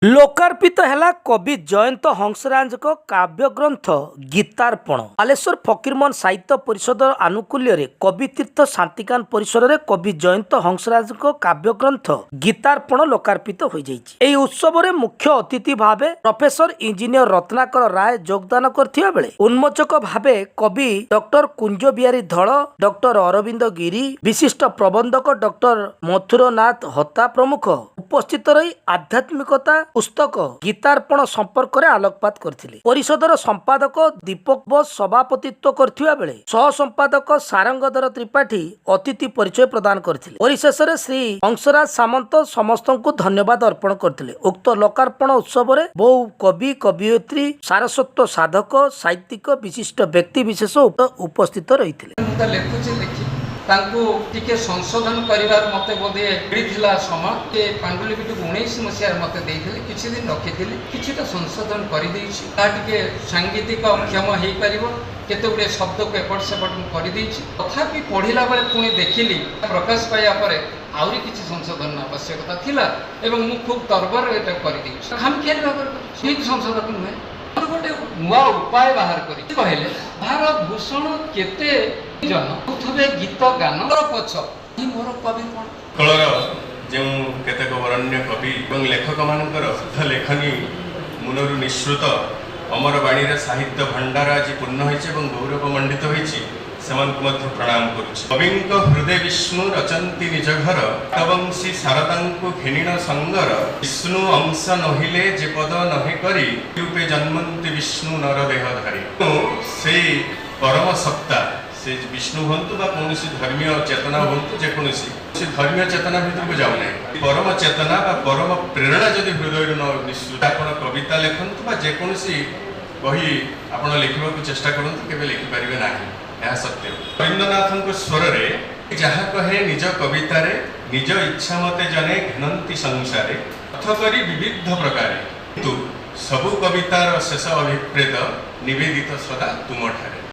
लोकार्पित है कवि जयंत हंसराज काव्य ग्रंथ गीतार्पण बालेश्वर फकीरमोहन साहित्य परिषद आनुकूल्य कवितीर्थ शांतिकान परिसर में कवि जयंत हंसराज काव्य ग्रंथ गीतार्पण लोकार्पित हो जाइए। उत्सव में मुख्य अतिथि भाव प्रोफेसर इंजीनियर रत्नाकर राय योगदान करथिबा बेले उन्मोचक भाव कवि डॉक्टर कुंज बिहारी धल, डॉक्टर अरविंद गिरी, विशिष्ट प्रबंधक डॉक्टर मथुरनाथ हता प्रमुख उपस्थित रही आध्यात्मिकता पुस्तक गीतार्पण संपर्क में आलोकपात करथिले। परिषदर संपादक दीपक बोस सभापतित्व करथिबा बेले सह संपादक सारंगधर त्रिपाठी अतिथि परिचय प्रदान करथिले। परिशेष में श्री हंसराज सामंत समस्त को धन्यवाद अर्पण करथिले। उक्त लोकार्पण उत्सव में बहु कवि कवियत्री सारस्वत साधक साहित्यिक विशिष्ट व्यक्ति विशेष उपस्थित रही। टिके संशोधन करिवार मते बोधे मिलिथिला समय के पांडुलिपिटी 19 मसिया मते देइथिले किछि दिन रखिथिले किछि तो संशोधन करि देइछि ता टिके सांगीतिक क्षम हेइ परिबो केते गुडे शब्द को एपट सेपट करि देइछि तथापि पढिला बेले पुणी देखिली प्रकाश पाया परे आउरी किछि संशोधन आवश्यकता थिला एवं मु खूब तरबर एटा करि देइछि हम खेल भाबर ठीक संशोधन नुहे गोटे नुआ उपाय बाहर करी कहले भारत भूषण केते जन उठबे गीत गान पछ हि मोर कवि कोन कलर जे केतेक वरण्य कवि और लेखक मानकर शुद्ध लेखनी मुनरु निश्रुत अमर बाणी रे साहित्य भंडार आज पूर्ण होइछे और गौरव मंडित होइछे सेमानकु मध्य प्रणाम करुछि। कविंक हृदय विष्णु रचंती निज घर तवंशी शारदांकु घेनिण संगर विष्णु अंश नहिले जे पद नहे करी रूपे जन्मंती विष्णु नर देहधारी से परम सत्ता से विष्णु हंतु बा कोनोसी धर्मीय चेतना हंतु जे कोनोसी धर्मीय चेतना भीतर को जाउ नै परम चेतना बा परम प्रेरणा जदि हृदय न निश्चित आपण कविता लेखंतु बा जे कोनोसी बही आपण लिखिबा को चेष्टा करंतु केबे लिखि परिबे नाही यह सत्य। रवींद्रनाथ स्वर रे जहा कहे निज कविता रे निज इच्छा मते जने घिनंती संसारे अर्थ करी विविध प्रकार किंतु सबु कवितार शेष अभिप्रेत निवेदित सदा तुम ठारे।